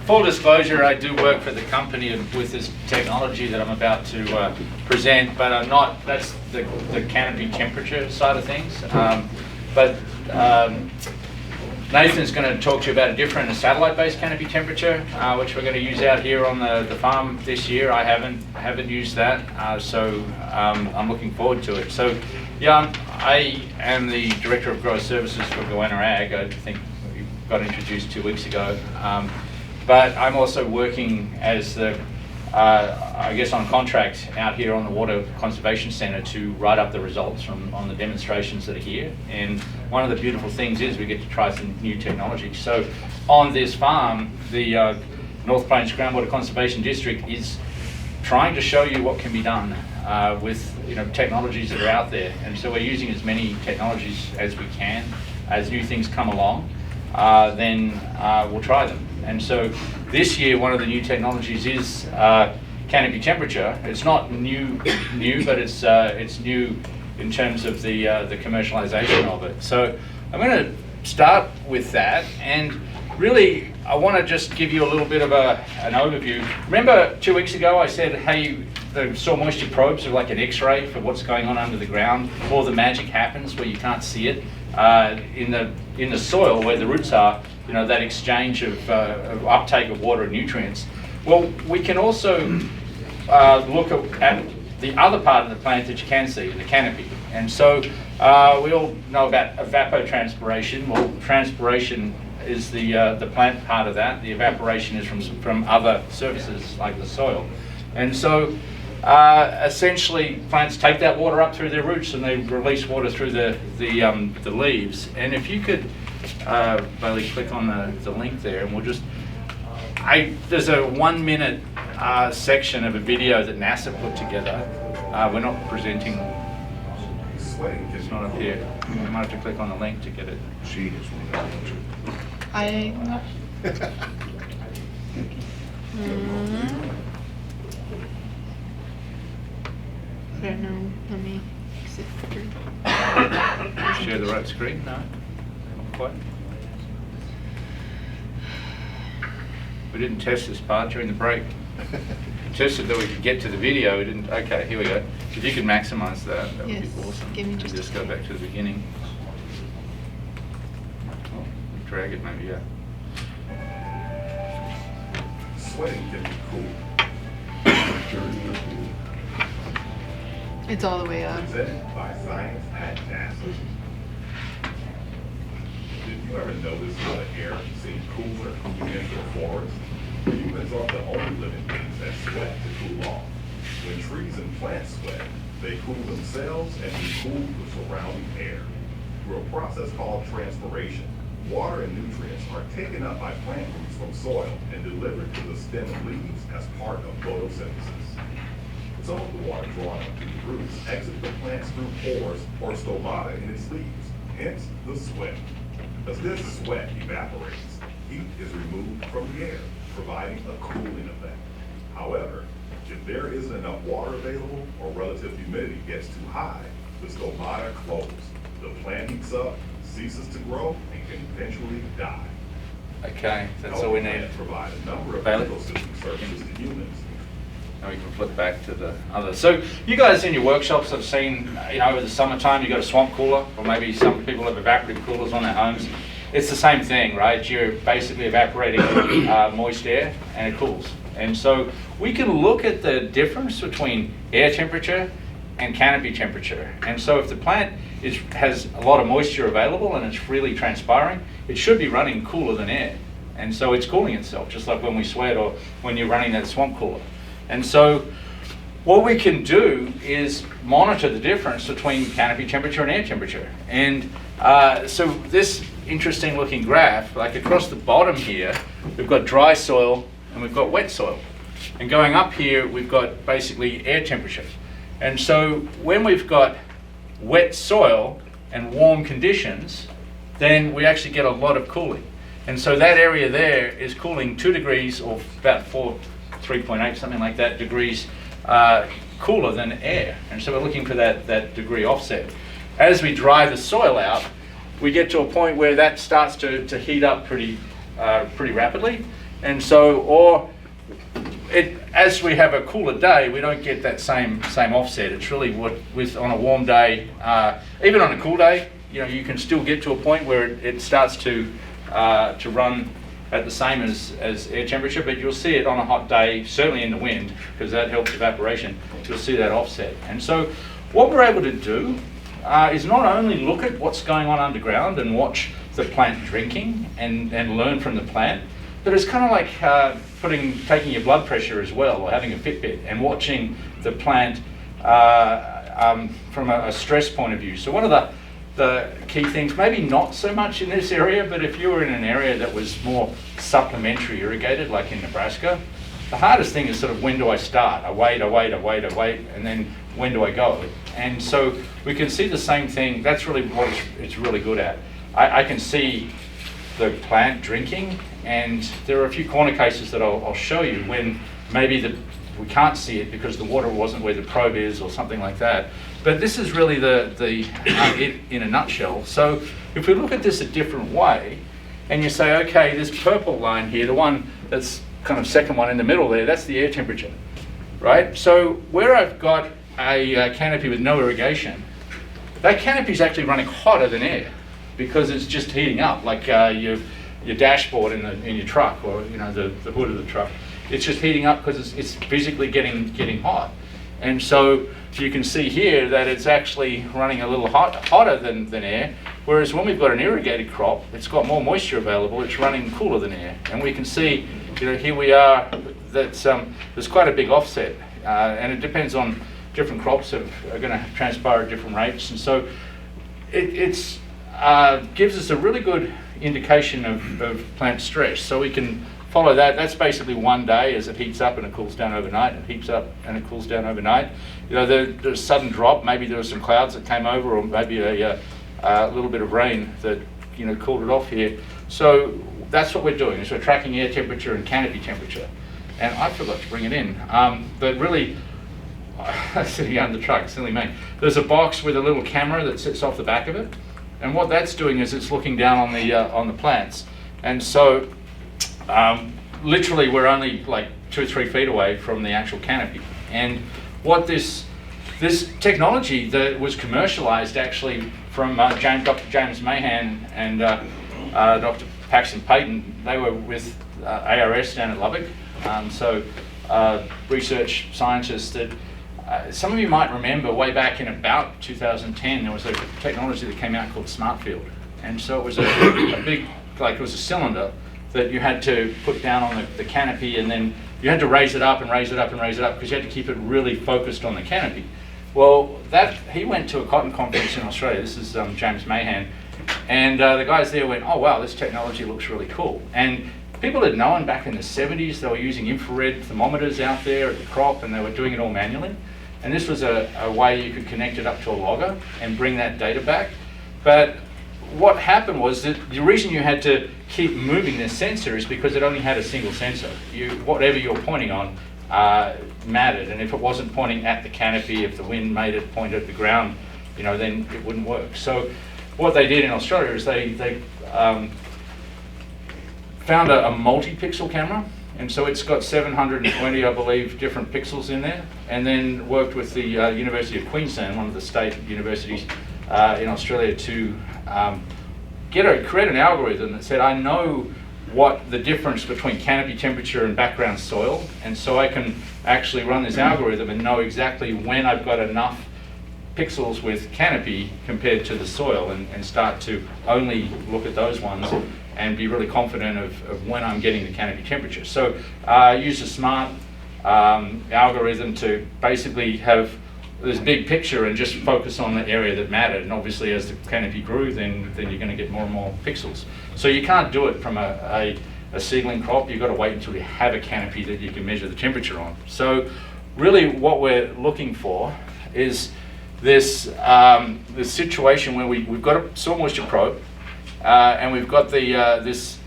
full disclosure, I do work for the company with this technology that I'm about to present, but I'm not, that's the canopy temperature side of things. Nathan's going to talk to you about a different satellite-based canopy temperature, which we're going to use out here on the farm this year. I haven't used that, so I'm looking forward to it. So, yeah, I am the Director of Grower Services for Goanna Ag. I think we got introduced 2 weeks ago. But I'm also working as the, I guess, on contract out here on the Water Conservation Centre to write up the results on the demonstrations that are here. And one of the beautiful things is we get to try some new technology. So on this farm, the North Plains Groundwater Conservation District is trying to show you what can be done with technologies that are out there. And so we're using as many technologies as we can. As new things come along, then we'll try them. And so this year, one of the new technologies is canopy temperature. It's not new, but it's new in terms of the commercialization of it. So I'm going to start with that, and really I want to just give you a little bit of an overview. Remember 2 weeks ago I said, hey, the soil moisture probes are like an X-ray for what's going on under the ground. All the magic happens where you can't see it in the soil where the roots are. That exchange of uptake of water and nutrients. Well, we can also look at the other part of the plant that you can see, the canopy. And so we all know about evapotranspiration. Well, transpiration is the plant part of that. The evaporation is from other surfaces like the soil. And so essentially plants take that water up through their roots and they release water through the leaves. And if you could Bailey, click on the link there, and we'll just, there's a 1 minute section of a video that NASA put together. We're not presenting, it's not up here. You might have to click on the link to get it. She is one. I don't know, let me exit through. Share the right screen? No? What? We didn't test this part during the break. We tested that we could get to the video. We didn't. Okay, here we go. If you could maximize that, that would be awesome. Give me just go back to the beginning. Oh, drag it maybe, yeah. Sweating can be cool. It's all the way up. Presented by Science at NASA. Did you ever notice how the air seems cooler in the forest? Humans aren't the only living beings that sweat to cool off. When trees and plants sweat, they cool themselves and they cool the surrounding air. Through a process called transpiration, water and nutrients are taken up by plant roots from soil and delivered to the stem and leaves as part of photosynthesis. Some of the water drawn up through the roots exits the plants through pores or stomata in its leaves, hence the sweat. As this sweat evaporates, heat is removed from the air, providing a cooling effect. However, if there isn't enough water available or relative humidity gets too high, the stomata close. The plant heats up, ceases to grow, and can eventually die. Okay, that's all we need. Provide a number of Bailey? ecosystem services to humans. Now we can flip back to the other. So you guys in your workshops have seen, over the summertime you've got a swamp cooler, or maybe some people have evaporative coolers on their homes. It's the same thing, right? You're basically evaporating moist air and it cools. And so we can look at the difference between air temperature and canopy temperature. And so if the plant has a lot of moisture available and it's freely transpiring, it should be running cooler than air. And so it's cooling itself, just like when we sweat or when you're running that swamp cooler. And so what we can do is monitor the difference between canopy temperature and air temperature. And so this interesting looking graph, like across the bottom here, we've got dry soil and we've got wet soil. And going up here, we've got basically air temperature. And so when we've got wet soil and warm conditions, then we actually get a lot of cooling. And so that area there is cooling 2 degrees or about 3.8, something like that, degrees cooler than air. And so we're looking for that degree offset. As we dry the soil out, we get to a point where that starts to heat up pretty rapidly. And so, or as we have a cooler day, we don't get that same offset. It's really on a warm day, even on a cool day, you can still get to a point where it starts to run at the same as air temperature, but you'll see it on a hot day, certainly in the wind, because that helps evaporation. You'll see that offset. And so what we're able to do is not only look at what's going on underground and watch the plant drinking and learn from the plant, but it's kind of like taking your blood pressure as well, or having a Fitbit and watching the plant from a stress point of view. So one of the key things, maybe not so much in this area, but if you were in an area that was more supplementary irrigated, like in Nebraska, the hardest thing is sort of, when do I start? I wait, and then when do I go? And so we can see the same thing. That's really what it's really good at. I can see the plant drinking, and there are a few corner cases that I'll show you when maybe we can't see it because the water wasn't where the probe is or something like that. But this is really it in a nutshell. So if we look at this a different way, and you say, okay, this purple line here, the one that's kind of second one in the middle there, that's the air temperature, right? So where I've got a canopy with no irrigation, that canopy is actually running hotter than air because it's just heating up, like your dashboard in your truck, or the hood of the truck. It's just heating up because it's physically getting hot. And so you can see here that it's actually running a little hotter than air, whereas when we've got an irrigated crop, it's got more moisture available, it's running cooler than air. And we can see, here we are, that there's quite a big offset, and it depends on different crops are going to transpire at different rates. And so it gives us a really good indication of plant stress. So we can follow that. That's basically one day as it heats up and it cools down overnight. It heats up and it cools down overnight. There's a sudden drop. Maybe there were some clouds that came over, or maybe a little bit of rain that cooled it off here. So that's what we're doing. Is we're tracking air temperature and canopy temperature. And I forgot to bring it in. But really, sitting out in the truck, silly me. There's a box with a little camera that sits off the back of it. And what that's doing is it's looking down on the plants. And so literally we're only like 2 or 3 feet away from the actual canopy. And what this technology that was commercialized actually from Dr. James Mahan and Dr. Paxton Payton, they were with ARS down at Lubbock. Research scientists that some of you might remember way back in about 2010, there was a technology that came out called Smart Field. And so it was a big, it was a cylinder that you had to put down on the canopy, and then you had to raise it up and raise it up and raise it up because you had to keep it really focused on the canopy. Well, he went to a cotton conference in Australia. This is James Mahan. And the guys there went, oh wow, this technology looks really cool. And people had known back in the 70s they were using infrared thermometers out there at the crop, and they were doing it all manually. And this was a way you could connect it up to a logger and bring that data back. But what happened was that the reason you had to keep moving this sensor is because it only had a single sensor. Whatever you were pointing on mattered, and if it wasn't pointing at the canopy, if the wind made it point at the ground, then it wouldn't work. So what they did in Australia is they found a multi-pixel camera, and so it's got 720, I believe, different pixels in there, and then worked with the University of Queensland, one of the state universities in Australia, to create an algorithm that said, I know what the difference between canopy temperature and background soil, and so I can actually run this algorithm and know exactly when I've got enough pixels with canopy compared to the soil, and start to only look at those ones and be really confident of when I'm getting the canopy temperature. So I used a smart algorithm to basically have this big picture and just focus on the area that mattered. And obviously as the canopy grew, then you're going to get more and more pixels. So you can't do it from a seedling crop. You've got to wait until you have a canopy that you can measure the temperature on. So really what we're looking for is this situation where we've got a soil moisture probe, and we've got this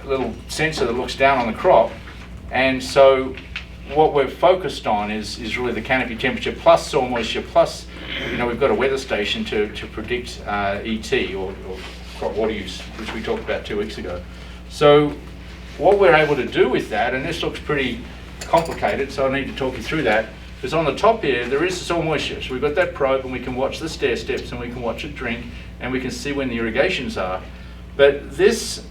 little sensor that looks down on the crop, and so what we're focused on is really the canopy temperature plus soil moisture plus, we've got a weather station to predict ET or crop water use, which we talked about 2 weeks ago. So what we're able to do with that, and this looks pretty complicated, so I need to talk you through that, is on the top here, there is soil moisture. So we've got that probe and we can watch the stair steps and we can watch it drink and we can see when the irrigations are. But this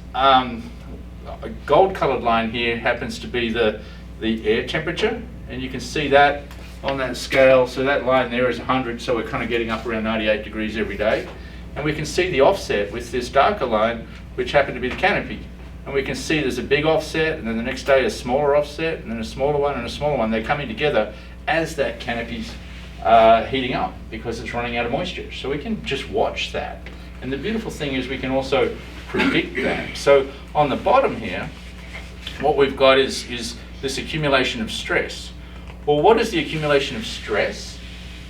gold colored line here happens to be the air temperature, and you can see that on that scale. So that line there is 100, so we're kind of getting up around 98 degrees every day. And we can see the offset with this darker line, which happened to be the canopy. And we can see there's a big offset, and then the next day a smaller offset, and then a smaller one and a smaller one. They're coming together as that canopy's heating up because it's running out of moisture. So we can just watch that. And the beautiful thing is we can also predict that. So on the bottom here, what we've got is this accumulation of stress. Well, what is the accumulation of stress?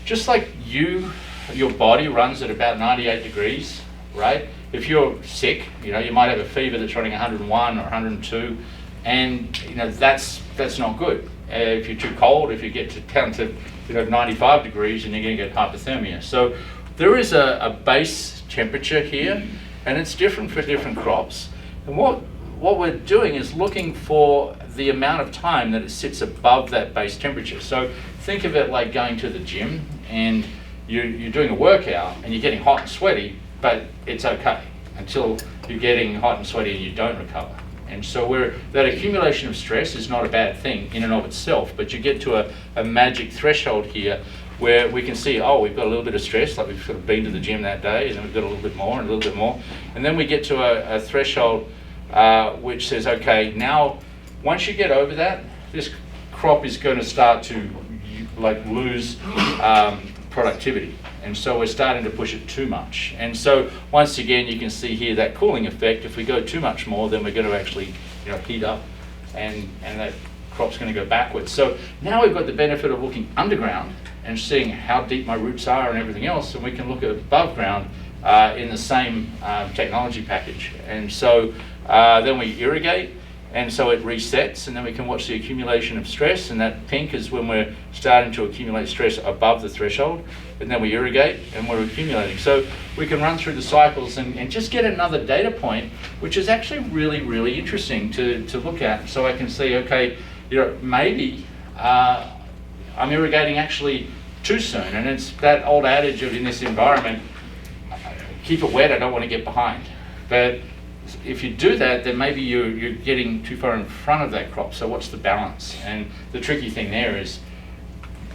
Just like your body runs at about 98 degrees, right? If you're sick, you might have a fever that's running 101 or 102, and that's not good. If you're too cold, if you get down to 95 degrees, and you're going to get hypothermia. So there is a base temperature here, and it's different for different crops. And what we're doing is looking for the amount of time that it sits above that base temperature. So think of it like going to the gym, and you're doing a workout, and you're getting hot and sweaty, but it's okay until you're getting hot and sweaty and you don't recover. And so that accumulation of stress is not a bad thing in and of itself, but you get to a magic threshold here where we can see, oh, we've got a little bit of stress, like we've sort of been to the gym that day, and then we've got a little bit more and a little bit more. And then we get to a threshold which says, okay, now once you get over that, this crop is going to start to lose productivity. And so we're starting to push it too much. And so once again, you can see here that cooling effect. If we go too much more, then we're going to actually heat up, and that crop's going to go backwards. So now we've got the benefit of looking underground and seeing how deep my roots are and everything else, and we can look at above ground in the same technology package. And so then we irrigate, and so it resets, and then we can watch the accumulation of stress, and that pink is when we're starting to accumulate stress above the threshold, and then we irrigate and we're accumulating. So we can run through the cycles and just get another data point, which is actually really, really interesting to look at. So I can see, okay, maybe I'm irrigating actually too soon, and it's that old adage of, in this environment, keep it wet, I don't want to get behind. But if you do that, then maybe you're getting too far in front of that crop. So what's the balance? And the tricky thing there is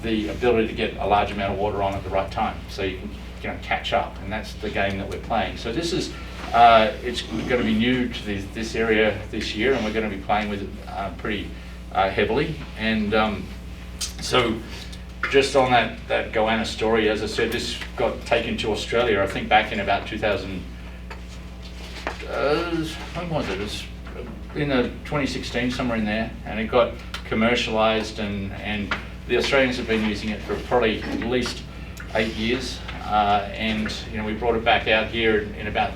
the ability to get a large amount of water on at the right time, so you can catch up, and that's the game that we're playing. So this is it's going to be new to this area this year, and we're going to be playing with it pretty heavily. And so just on that goanna story, as I said, this got taken to Australia, I think back in about 2000. When was it? It was in 2016, somewhere in there, and it got commercialised, and the Australians have been using it for probably at least 8 years, and we brought it back out here in about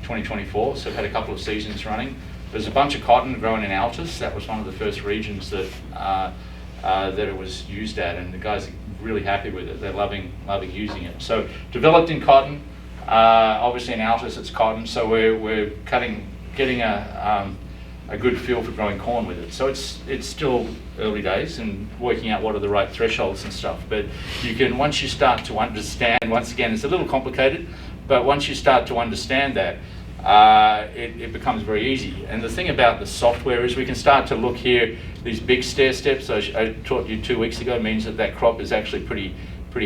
2024, so we've had a couple of seasons running. There's a bunch of cotton grown in Altus. That was one of the first regions that it was used at, and the guys are really happy with it. They're loving using it. So developed in cotton. Obviously in Altus it's cotton, so we're getting a good feel for growing corn with it. So it's still early days and working out what are the right thresholds and stuff. But you can, once you start to understand, once again it's a little complicated, but once you start to understand that, it becomes very easy. And the thing about the software is we can start to look here, these big stair steps I taught you 2 weeks ago means that crop is actually pretty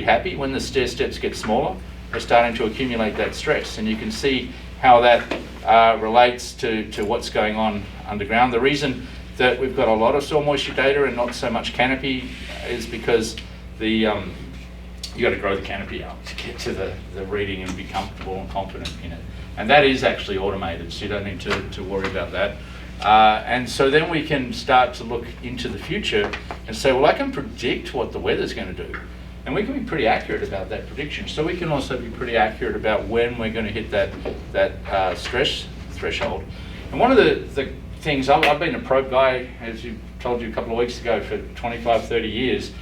happy. When the stair steps get smaller, we're starting to accumulate that stress, and you can see how that relates to what's going on underground. The reason that we've got a lot of soil moisture data and not so much canopy is because you got to grow the canopy out to get to the reading and be comfortable and confident in it. And that is actually automated, so you don't need to worry about that. And so then we can start to look into the future and say, well, I can predict what the weather's going to do. And we can be pretty accurate about that prediction. So we can also be pretty accurate about when we're going to hit that stress threshold. And one of the things, I've been a probe guy, as you told you a couple of weeks ago, for 25, 30 years,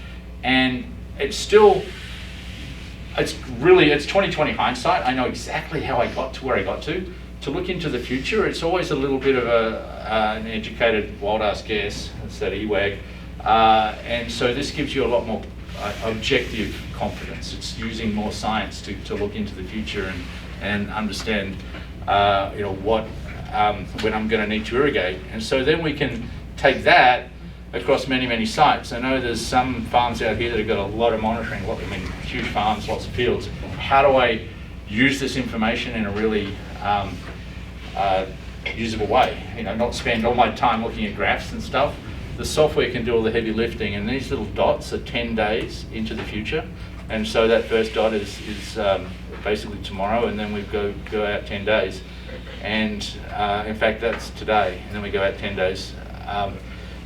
and it's 20/20 hindsight. I know exactly how I got to where I got to to look into the future. It's always a little bit of an educated wild ass guess. It's that EWAG. And so this gives you a lot more objective confidence. It's using more science to look into the future and understand what when I'm going to need to irrigate. And so then we can take that across many sites. I know there's some farms out here that have got a lot of monitoring, huge farms, lots of fields. How do I use this information in a really usable way? Not spend all my time looking at graphs and stuff. The software can do all the heavy lifting, and these little dots are 10 days into the future. And so that first dot is basically tomorrow, and then we go out 10 days. And in fact, that's today, and then we go out 10 days.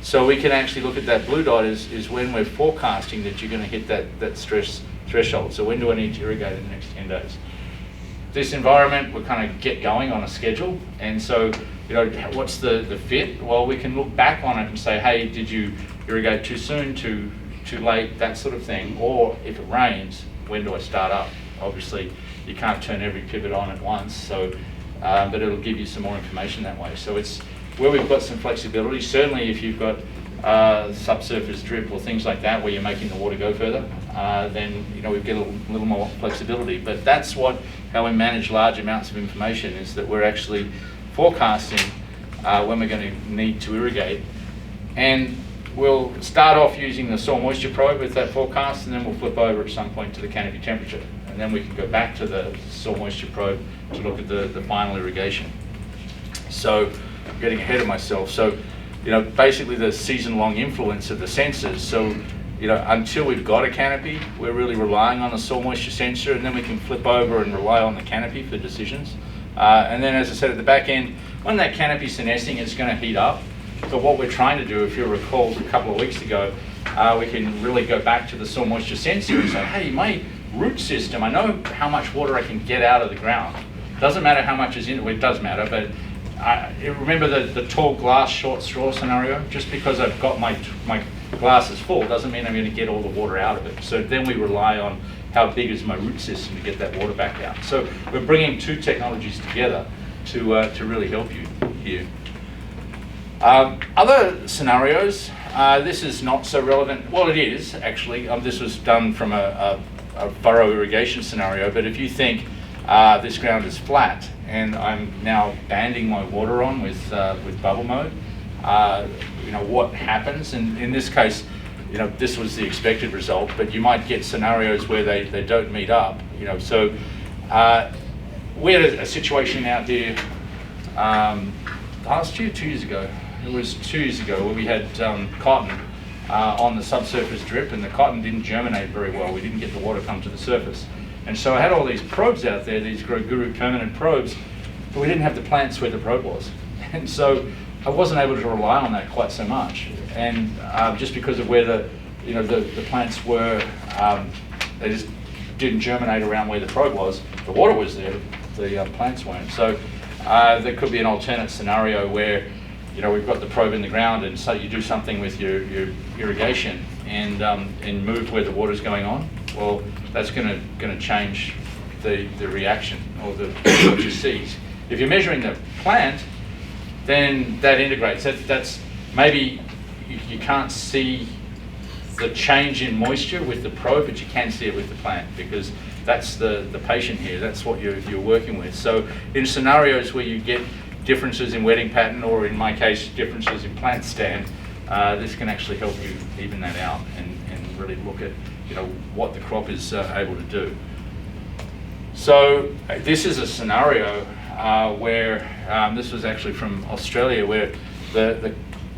So we can actually look at that blue dot is when we're forecasting that you're going to hit that stress threshold. So when do I need to irrigate in the next 10 days? This environment, we kind of get going on a schedule, and so what's the fit? Well, we can look back on it and say, hey, did you irrigate too soon, too late, that sort of thing. Or if it rains, when do I start up? Obviously, you can't turn every pivot on at once, so but it'll give you some more information that way. So it's where we've got some flexibility. Certainly, if you've got subsurface drip or things like that where you're making the water go further, then we get a little more flexibility. But that's how we manage large amounts of information, is that we're actually forecasting when we're going to need to irrigate. And we'll start off using the soil moisture probe with that forecast, and then we'll flip over at some point to the canopy temperature. And then we can go back to the soil moisture probe to look at the final irrigation. So I'm getting ahead of myself. So basically the season-long influence of the sensors. So until we've got a canopy, we're really relying on the soil moisture sensor, and then we can flip over and rely on the canopy for decisions. And then, as I said, at the back end, when that canopy senescing, it's going to heat up. So what we're trying to do, if you recall a couple of weeks ago, we can really go back to the soil moisture sensor and say, hey, my root system, I know how much water I can get out of the ground. Doesn't matter how much is in it, well, it does matter, but remember the tall glass, short straw scenario? Just because I've got my glass is full doesn't mean I'm going to get all the water out of it. So then we rely on how big is my root system to get that water back out. So we're bringing two technologies together to really help you here. Other scenarios, this is not so relevant. Well, it is actually. This was done from a furrow irrigation scenario, but if you think this ground is flat and I'm now banding my water on with bubble mode, what happens? And in this case, this was the expected result, but you might get scenarios where they don't meet up. So we had a situation out there last year, 2 years ago. It was 2 years ago where we had cotton on the subsurface drip, and the cotton didn't germinate very well. We didn't get the water come to the surface. And so I had all these probes out there, these Guru permanent probes, but we didn't have the plants where the probe was. And so I wasn't able to rely on that quite so much. And just because of where the plants were, they just didn't germinate around where the probe was. The water was there, the plants weren't. So there could be an alternate scenario where we've got the probe in the ground, and so you do something with your irrigation and move where the water's going on. Well, that's going to change the reaction or what you see. If you're measuring the plant, then that integrates. That's maybe you can't see the change in moisture with the probe, but you can see it with the plant, because that's the patient here. That's what you're working with. So in scenarios where you get differences in wetting pattern, or in my case, differences in plant stand, this can actually help you even that out and really look at what the crop is able to do. So this is a scenario where this was actually from Australia, where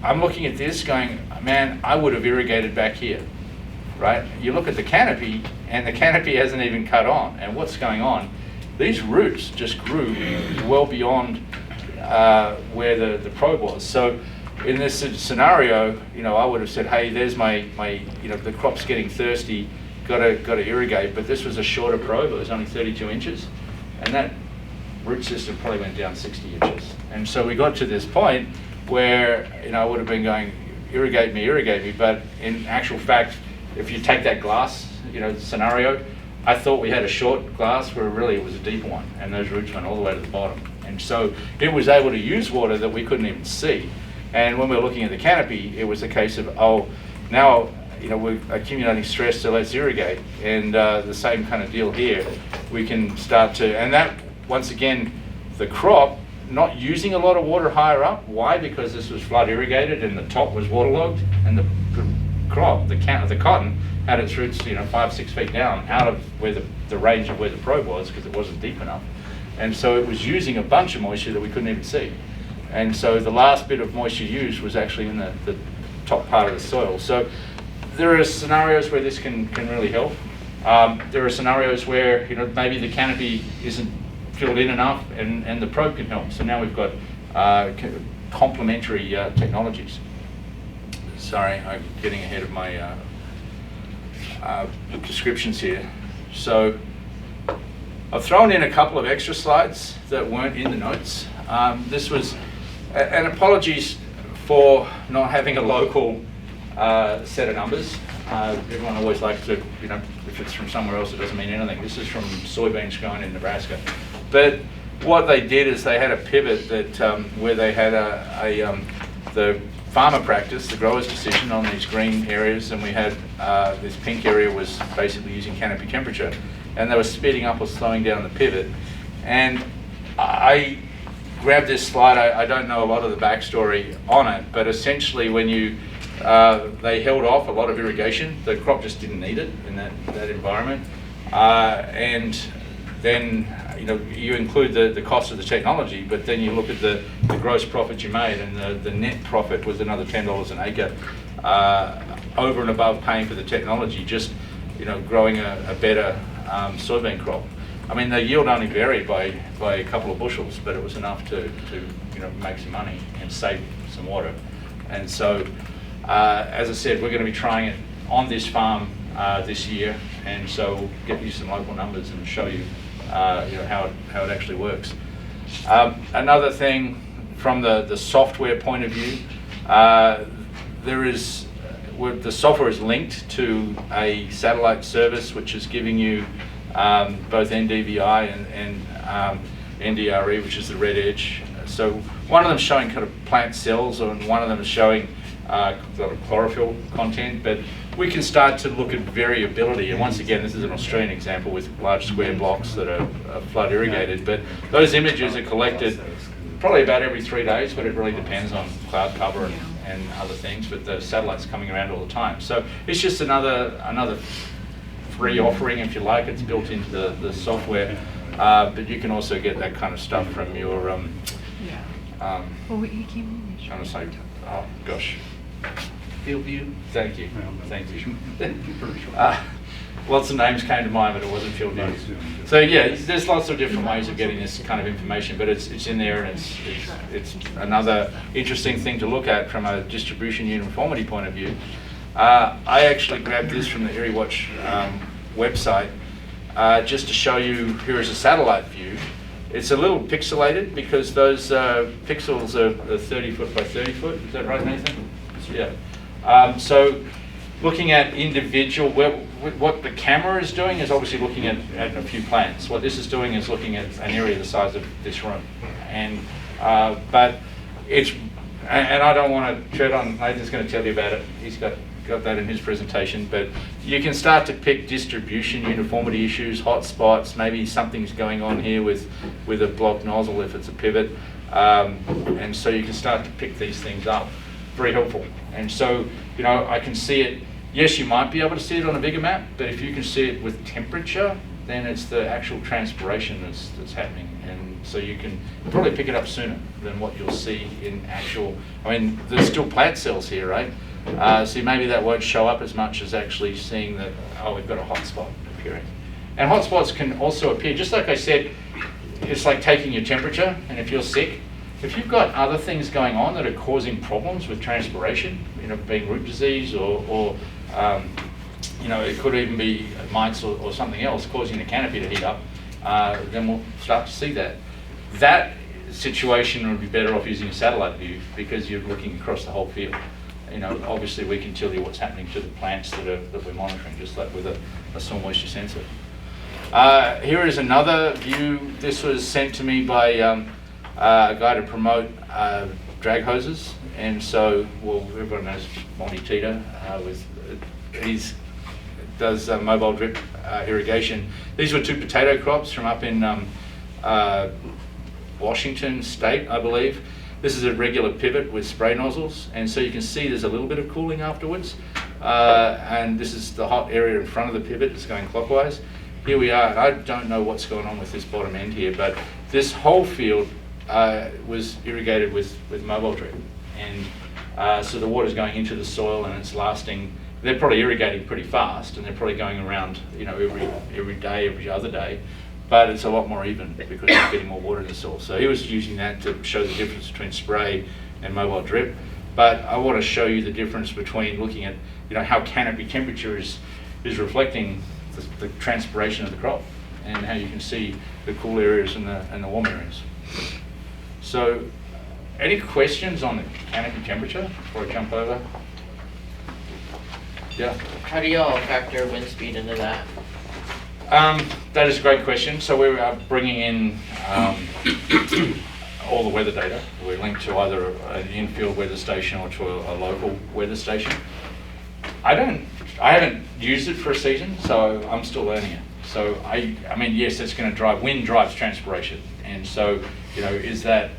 I'm looking at this going, man, I would have irrigated back here, right? You look at the canopy, and the canopy hasn't even cut on. And what's going on? These roots just grew well beyond where the probe was. So in this scenario, I would have said, hey, there's my the crop's getting thirsty, got to irrigate. But this was a shorter probe; it was only 32 inches, and that root system probably went down 60 inches. And so we got to this point where I would have been going, irrigate me. But in actual fact, if you take that glass, scenario, I thought we had a short glass where really it was a deeper one, and those roots went all the way to the bottom. And so it was able to use water that we couldn't even see. And when we were looking at the canopy, it was a case of, oh, now we're accumulating stress, so let's irrigate. And the same kind of deal here. We can start to, and that, once again, the crop not using a lot of water higher up. Why? Because this was flood irrigated and the top was waterlogged, and the crop, the cotton, had its roots 5-6 feet down out of where the range of where the probe was, because it wasn't deep enough. And so it was using a bunch of moisture that we couldn't even see. And so the last bit of moisture used was actually in the top part of the soil. So there are scenarios where this can really help. There are scenarios where maybe the canopy isn't filled in enough and the probe can help. So now we've got complementary technologies. Sorry, I'm getting ahead of my descriptions here. So I've thrown in a couple of extra slides that weren't in the notes. This was, and apologies for not having a local set of numbers. Everyone always likes to, if it's from somewhere else, it doesn't mean anything. This is from soybeans grown in Nebraska. But what they did is they had a pivot that where they had the farmer practice, the grower's decision on these green areas, and we had this pink area was basically using canopy temperature, and they were speeding up or slowing down the pivot. And I grabbed this slide. I don't know a lot of the backstory on it, but essentially when they held off a lot of irrigation, the crop just didn't need it in that environment, and then you include the cost of the technology, but then you look at the gross profit you made, and the net profit was another $10 an acre over and above paying for the technology, just growing a better soybean crop. I mean, the yield only varied by a couple of bushels, but it was enough to make some money and save some water. And so, as I said, we're going to be trying it on this farm this year, and so we'll get you some local numbers and show you how it actually works. Another thing from the software point of view, the software is linked to a satellite service which is giving you both NDVI and NDRE, which is the red edge. So one of them is showing kind of plant cells, and one of them is showing chlorophyll content, but we can start to look at variability. And once again, this is an Australian example with large square blocks that are flood irrigated, but those images are collected probably about every 3 days, but it really depends on cloud cover and other things, but the satellite's coming around all the time. So it's just another free offering, if you like. It's built into the software, but you can also get that kind of stuff from your trying to say, oh gosh, Field View. Thank you. Lots of names came to mind, but it wasn't Field View. So yeah, there's lots of different ways of getting this kind of information, but it's in there, and it's another interesting thing to look at from a distribution uniformity point of view. I actually grabbed this from the IrriWatch website just to show you. Here is a satellite view. It's a little pixelated because those pixels are 30 foot by 30 foot. Is that right, Nathan? Yeah. So looking at individual, what the camera is doing is obviously looking at a few plants. What this is doing is looking at an area the size of this room. And but it's, and I don't want to tread on, Nathan's going to tell you about it. He's got that in his presentation, but you can start to pick distribution uniformity issues, hot spots, maybe something's going on here with a blocked nozzle if it's a pivot, and so you can start to pick these things up. Very helpful. And so, I can see it. Yes, you might be able to see it on a bigger map, but if you can see it with temperature, then it's the actual transpiration that's happening, and so you can probably pick it up sooner than what you'll see in actual, there's still plant cells here, right? So maybe that won't show up as much as actually seeing that, oh, we've got a hot spot appearing. And hot spots can also appear, just like I said, it's like taking your temperature, and if you're sick, if you've got other things going on that are causing problems with transpiration, being root disease or it could even be mites or something else causing the canopy to heat up, then we'll start to see that. That situation would be better off using a satellite view because you're looking across the whole field. Obviously we can tell you what's happening to the plants that we're monitoring, just like with a soil moisture sensor. Here is another view. This was sent to me by a guy to promote drag hoses, and so, well, everyone knows Monty Tita he's does mobile drip irrigation. These were 2 potato crops from up in Washington State, I believe. This is a regular pivot with spray nozzles, and so you can see there's a little bit of cooling afterwards. And this is the hot area in front of the pivot. It's going clockwise. Here we are. I don't know what's going on with this bottom end here, but this whole field was irrigated with mobile drip, and so the water's going into the soil and it's lasting. They're probably irrigating pretty fast, and they're probably going around, every day, every other day, but it's a lot more even because they're getting more water in the soil. So he was using that to show the difference between spray and mobile drip. But I want to show you the difference between looking at, how canopy temperature is reflecting the transpiration of the crop, and how you can see the cool areas and the warm areas. So, any questions on the canopy temperature before I jump over? Yeah. How do y'all factor wind speed into that? That is a great question. So we're bringing in all the weather data. We're linked to either an in-field weather station or to a local weather station. I haven't used it for a season, so I'm still learning it. So I mean, yes, it's going to drive. Wind drives transpiration, and so is that.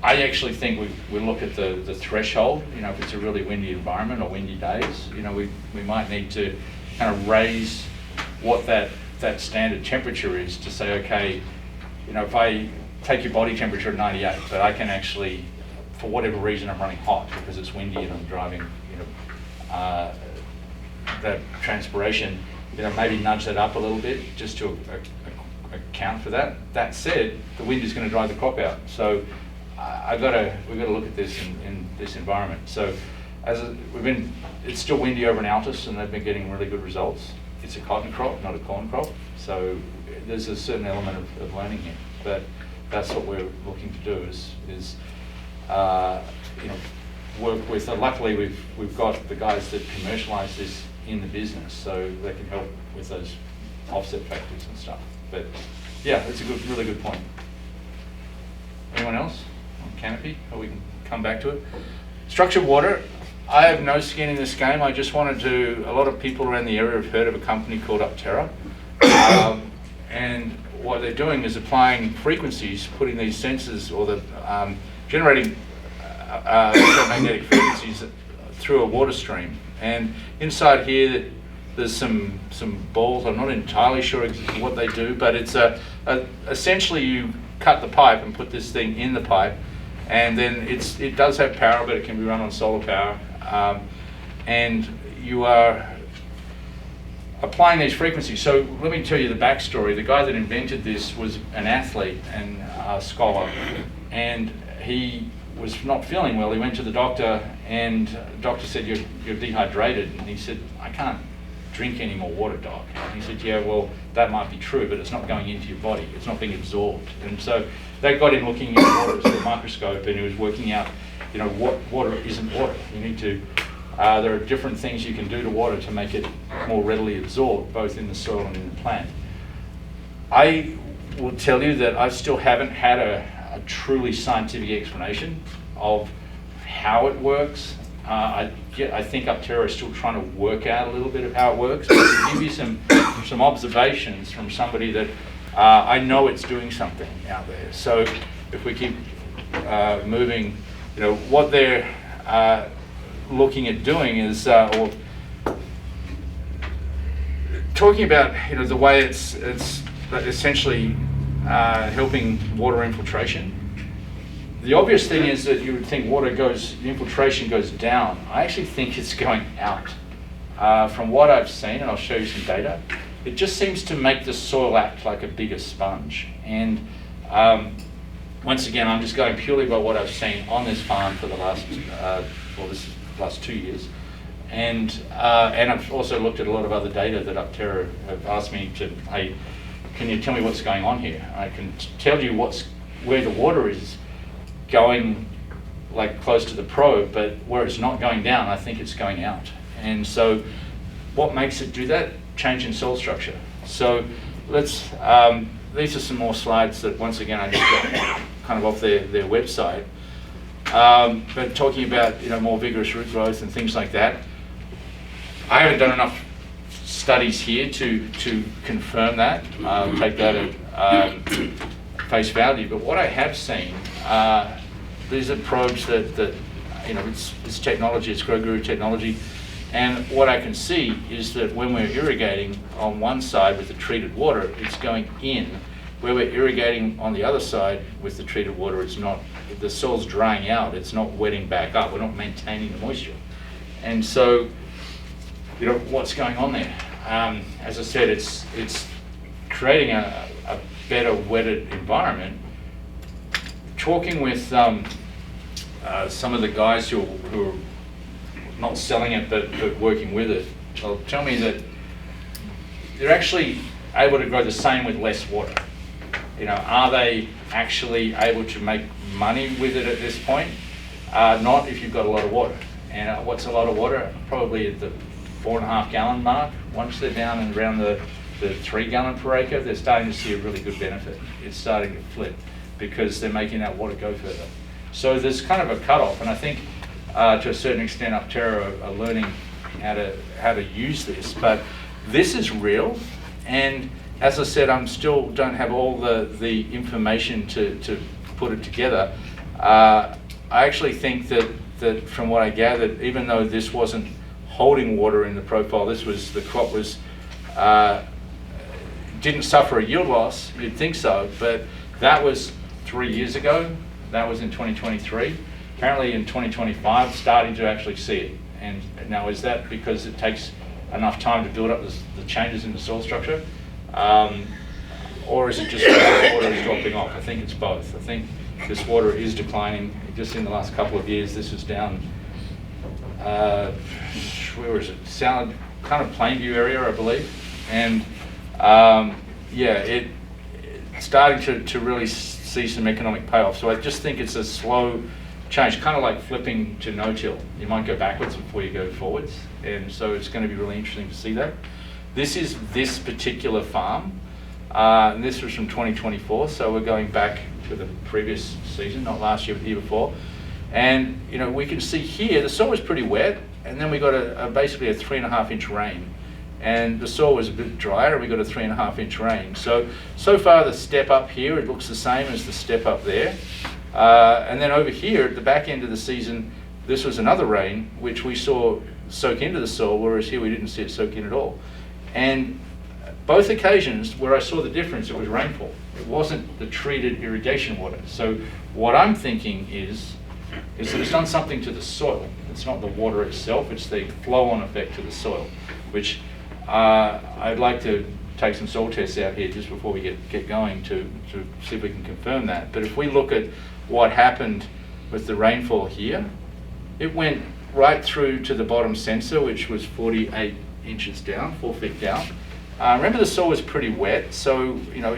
I actually think we look at the threshold. If it's a really windy environment or windy days, we might need to kind of raise what that standard temperature is to say, okay, if I take your body temperature at 98, but I can actually, for whatever reason, I'm running hot because it's windy and I'm driving, that transpiration, maybe nudge that up a little bit just to account for that. That said, the wind is going to dry the crop out. So we've got to look at this in this environment. So it's still windy over in Altus, and they've been getting really good results. It's a cotton crop, not a corn crop. So there's a certain element of learning here. But that's what we're looking to do is work with. Luckily, we've got the guys that commercialise this in the business, so they can help with those offset factors and stuff. But yeah, it's a really good point. Anyone else on Canopy? Or we can come back to it. Structured water. I have no skin in this game. I just wanted to. A lot of people around the area have heard of a company called Upterra, and what they're doing is applying frequencies, putting these sensors or the generating electromagnetic frequencies through a water stream. And inside here, there's some balls. I'm not entirely sure what they do, but it's essentially you cut the pipe and put this thing in the pipe, and then it does have power, but it can be run on solar power, and you are applying these frequencies. So let me tell you the backstory. The guy that invented this was an athlete and a scholar, and he was not feeling well. He went to the doctor, and the doctor said, you're dehydrated. And he said, I can't drink any more water, doc. And he said, yeah, well, that might be true, but it's not going into your body. It's not being absorbed. And so they got him looking at water through a microscope, and he was working out, what water isn't water. You need to, there are different things you can do to water to make it more readily absorbed, both in the soil and in the plant. I will tell you that I still haven't had a truly scientific explanation of how it works. I think Upterra is still trying to work out a little bit of how it works. But to give you some observations from somebody that I know it's doing something out there. So if we keep moving, what they're looking at doing is, or talking about, the way it's essentially helping water infiltration. The obvious thing is that you would think the infiltration goes down. I actually think it's going out. From what I've seen, and I'll show you some data, it just seems to make the soil act like a bigger sponge. And once again, I'm just going purely by what I've seen on this farm for the last, last 2 years. And I've also looked at a lot of other data that Upterra have asked me to, hey, can you tell me what's going on here? I can tell you where the water is going, like close to the probe, but where it's not going down, I think it's going out. And so what makes it do that? Change in soil structure. So let's these are some more slides that, once again, I just got kind of off their website. But talking about, you know, more vigorous root growth and things like that. I haven't done enough studies here to confirm that. I'll take that at face value. But what I have seen, these are probes that you know, it's technology, it's Grow Guru technology. And what I can see is that when we're irrigating on one side with the treated water, it's going in. Where we're irrigating on the other side with the treated water, it's not, the soil's drying out, it's not wetting back up, we're not maintaining the moisture. And so, you know, what's going on there? As I said, it's creating a better wetted environment. Talking with some of the guys who are not selling it but working with it, they'll tell me that they're actually able to grow the same with less water. You know, are they actually able to make money with it at this point? Not if you've got a lot of water. And what's a lot of water? Probably at the 4.5 gallon mark. Once they're down and around the 3 gallon per acre, they're starting to see a really good benefit. It's starting to flip because they're making that water go further. So there's kind of a cutoff, and I think to a certain extent Upterra are learning how to use this. But this is real, and as I said, I'm still don't have all the information to put it together. I actually think that from what I gathered, even though this wasn't holding water in the profile, the crop was didn't suffer a yield loss. You'd think so, but that was 3 years ago. That was in 2023. Apparently in 2025, starting to actually see it. And now, is that because it takes enough time to build up the changes in the soil structure? Or is it just the water is dropping off? I think it's both. I think this water is declining. Just in the last couple of years, this is down, where is it? Sound, kind of Plainview area, I believe. And yeah, it's starting to really see some economic payoff. So I just think it's a slow change, kind of like flipping to no-till. You might go backwards before you go forwards. And so it's going to be really interesting to see that. This is this particular farm, and this was from 2024, so we're going back to the previous season, not last year, but the year before. And you know, we can see here the soil was pretty wet, and then we got basically a 3.5 inch rain, and the soil was a bit drier, and we got a 3.5 inch rain. So far the step up here, it looks the same as the step up there, and then over here at the back end of the season, this was another rain which we saw soak into the soil, whereas here we didn't see it soak in at all. And both occasions where I saw the difference, it was rainfall. It wasn't the treated irrigation water. So what I'm thinking is that it's done something to the soil. It's not the water itself, it's the flow-on effect to the soil, which I'd like to take some soil tests out here just before we get going to see if we can confirm that. But if we look at what happened with the rainfall here, it went right through to the bottom sensor, which was 48 inches down, 4 feet down. Remember, the soil was pretty wet, so you know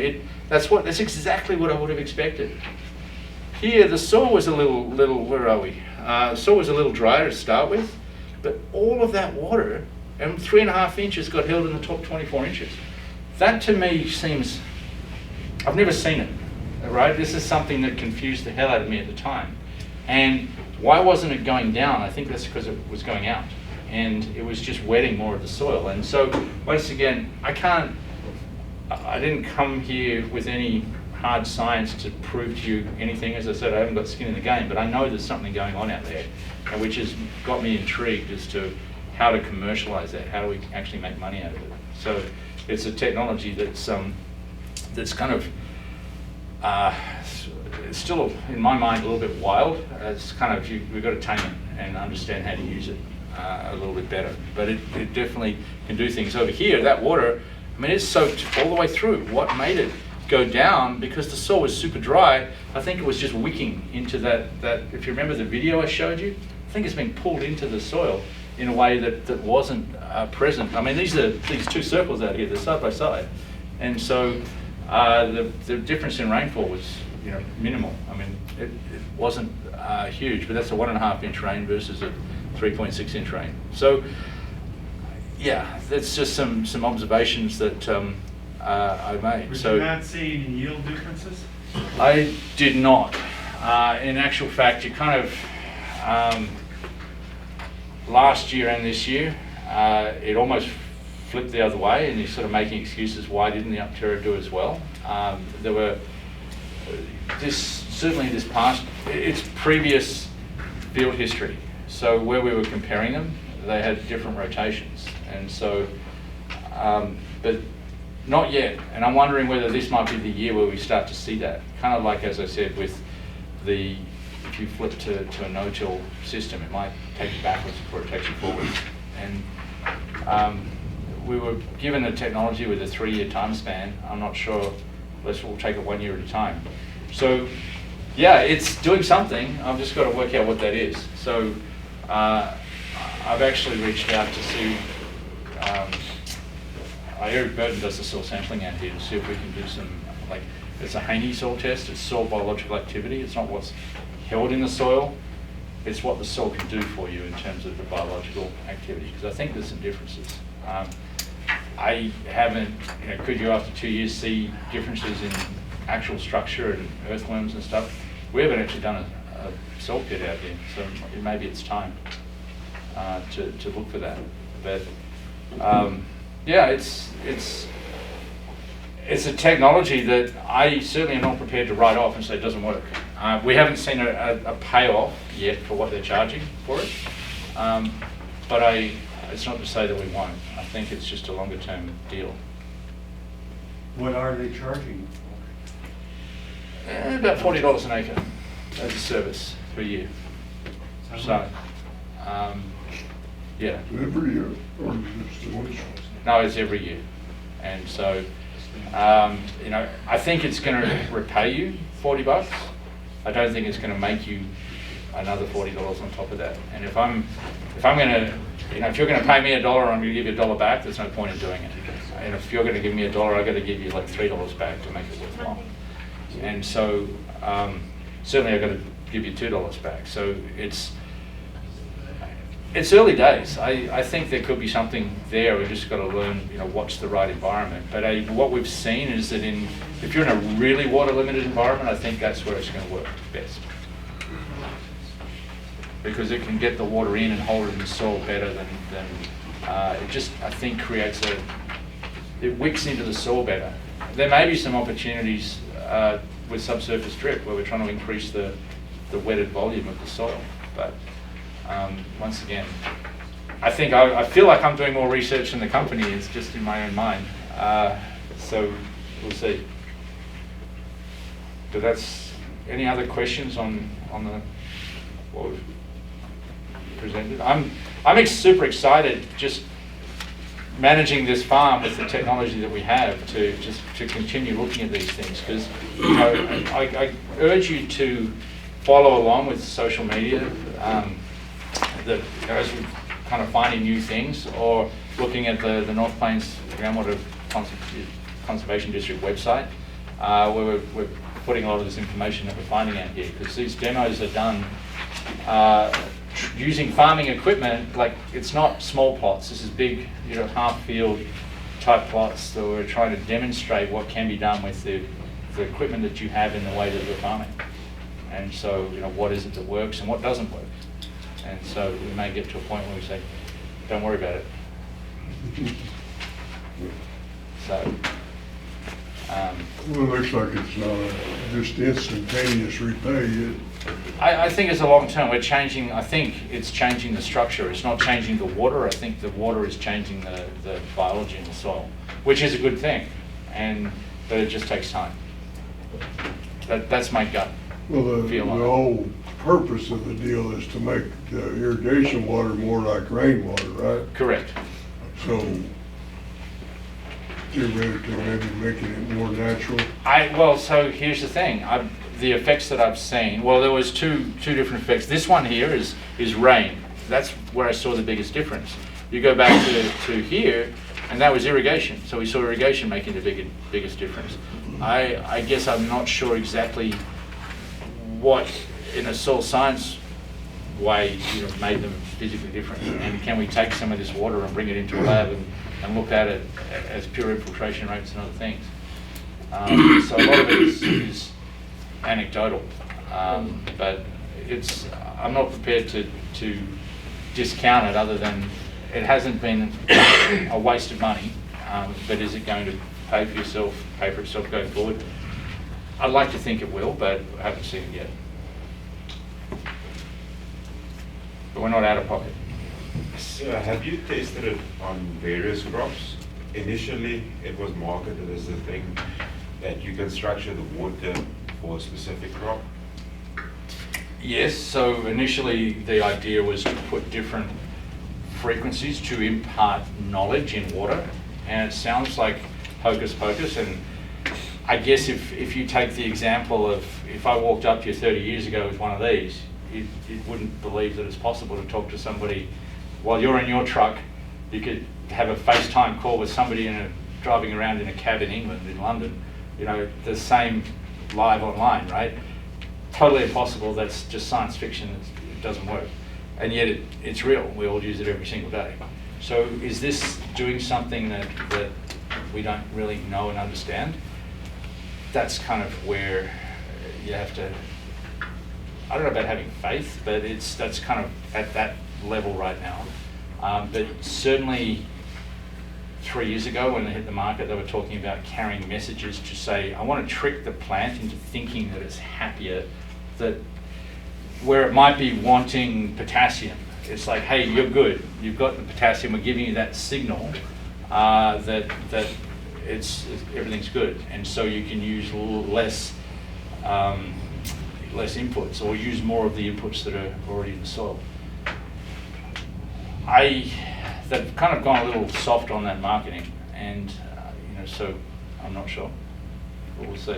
that's exactly what I would have expected. Here, the soil was a little. Where are we? The soil was a little drier to start with, but all of that water and 3.5 inches got held in the top 24 inches. That to me seems. I've never seen it. Right? This is something that confused the hell out of me at the time. And why wasn't it going down? I think that's because it was going out, and it was just wetting more of the soil. And so, once again, I didn't come here with any hard science to prove to you anything. As I said, I haven't got skin in the game, but I know there's something going on out there, which has got me intrigued as to how to commercialize that, how do we actually make money out of it. So it's a technology that's kind of, it's still, in my mind, a little bit wild. It's kind of, we've got to tame it and understand how to use it a little bit better. But it definitely can do things. Over here, that water, I mean, it's soaked all the way through. What made it go down, because the soil was super dry, I think it was just wicking into that, if you remember the video I showed you, I think it's been pulled into the soil in a way that wasn't present. I mean, these two circles out here, they're side by side. And so the difference in rainfall was, you know, minimal. I mean, it wasn't huge, but that's a 1.5 inch rain versus a 3.6 inch rain. So, yeah, that's just some observations that I made. But So you not see any yield differences? I did not. In actual fact, you kind of, last year and this year, it almost flipped the other way, and you're sort of making excuses why didn't the Upterra do as well. There were, certainly this past, its previous field history. So where we were comparing them, they had different rotations. And so, but not yet. And I'm wondering whether this might be the year where we start to see that. Kind of like, as I said, with the, if you flip to a no-till system, it might take you backwards before it takes you forward. And we were given the technology with a 3-year time span. I'm not sure, we'll take it 1 year at a time. So yeah, it's doing something. I've just got to work out what that is. So I've actually reached out to see, Eric Burton does the soil sampling out here to see if we can do some, like, it's a Haney soil test, it's soil biological activity. It's not what's held in the soil, it's what the soil can do for you in terms of the biological activity, because I think there's some differences. I haven't, could you after 2 years see differences in actual structure and earthworms and stuff? We haven't actually done a soil pit out here, so maybe it's time to look for that. But yeah, it's a technology that I certainly am not prepared to write off and say it doesn't work. We haven't seen a payoff yet for what they're charging for it, but it's not to say that we won't. I think it's just a longer term deal. What are they charging? About $40 an acre as a service per year. So, yeah. Every year, or just one shot? No, it's every year. And so, I think it's going to repay you $40. I don't think it's going to make you another $40 on top of that. And if I'm going to, if you're going to pay me $1, I'm going to give you $1 back. There's no point in doing it. And if you're going to give me $1, I've got to give you like $3 back to make it worthwhile. And so, certainly I've got to give you $2 back. So it's early days. I think there could be something there. We've just got to learn, what's the right environment. But what we've seen is that if you're in a really water-limited environment, I think that's where it's going to work best. Because it can get the water in and hold it in the soil better than it just, I think, creates it wicks into the soil better. There may be some opportunities with subsurface drip where we're trying to increase the wetted volume of the soil. But once again, I think I feel like I'm doing more research than the company is, just in my own mind. So we'll see. But that's, any other questions on what we've presented? I'm super excited just managing this farm with the technology that we have to continue looking at these things, because I urge you to follow along with social media. As we're kind of finding new things, or looking at the North Plains Groundwater Conservation District website, where we're putting a lot of this information that we're finding out here, because these demos are done using farming equipment. Like, it's not small plots. This is big, half field type plots. So we're trying to demonstrate what can be done with the equipment that you have in the way that you're farming. And so, what is it that works and what doesn't work. And so we may get to a point where we say, don't worry about it. So, Well, it looks like it's not just instantaneous repay. I think it's a long term. We're changing, I think it's changing the structure. It's not changing the water. I think the water is changing the biology in the soil, which is a good thing. But it just takes time. That's my gut. Well, the feel on it. whole purpose of the deal is to make the irrigation water more like rainwater, right? Correct. So theoretically, maybe making it more natural. So here's the thing. The effects that I've seen, there was two different effects. This one here is rain. That's where I saw the biggest difference. You go back to here, and that was irrigation. So we saw irrigation making the biggest difference. I guess I'm not sure exactly what, in a soil science way made them physically different? And can we take some of this water and bring it into a lab and look at it as pure infiltration rates and other things? So a lot of it is anecdotal, but I'm not prepared to discount it, other than it hasn't been a waste of money, but is it going to pay for itself going forward? I'd like to think it will, but I haven't seen it yet. But we're not out of pocket. So have you tested it on various crops? Initially, it was marketed as a thing that you can structure the water for a specific crop. Yes, so initially the idea was to put different frequencies to impart knowledge in water, and it sounds like hocus pocus. And I guess if you take the example of, if I walked up to you 30 years ago with one of these, you wouldn't believe that it's possible to talk to somebody while you're in your truck. You could have a FaceTime call with somebody driving around in a cab in England, in London, the same live online, right? Totally impossible. That's just science fiction. It doesn't work. And yet it's real. We all use it every single day. So is this doing something that we don't really know and understand? That's kind of where you have to, I don't know about having faith, but that's kind of at that level right now. But certainly 3 years ago when they hit the market, they were talking about carrying messages to say, I want to trick the plant into thinking that it's happier, that where it might be wanting potassium, it's like, hey, you're good, you've got the potassium, we're giving you that signal that everything's good, and so you can use less inputs, or use more of the inputs that are already in the soil. They've kind of gone a little soft on that marketing, and so I'm not sure, but we'll see.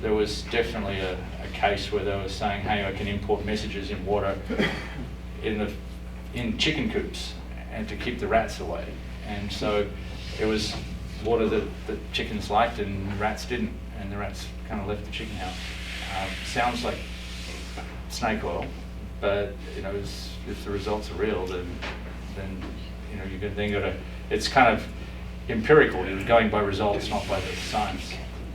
There was definitely a case where they were saying, hey, I can import messages in water in chicken coops, and to keep the rats away. And so it was water that chickens liked and rats didn't, and the rats kind of left the chicken house. Sounds like snake oil, but if the results are real, then you're then got to. It's kind of empirical. You're going by results, not by the science.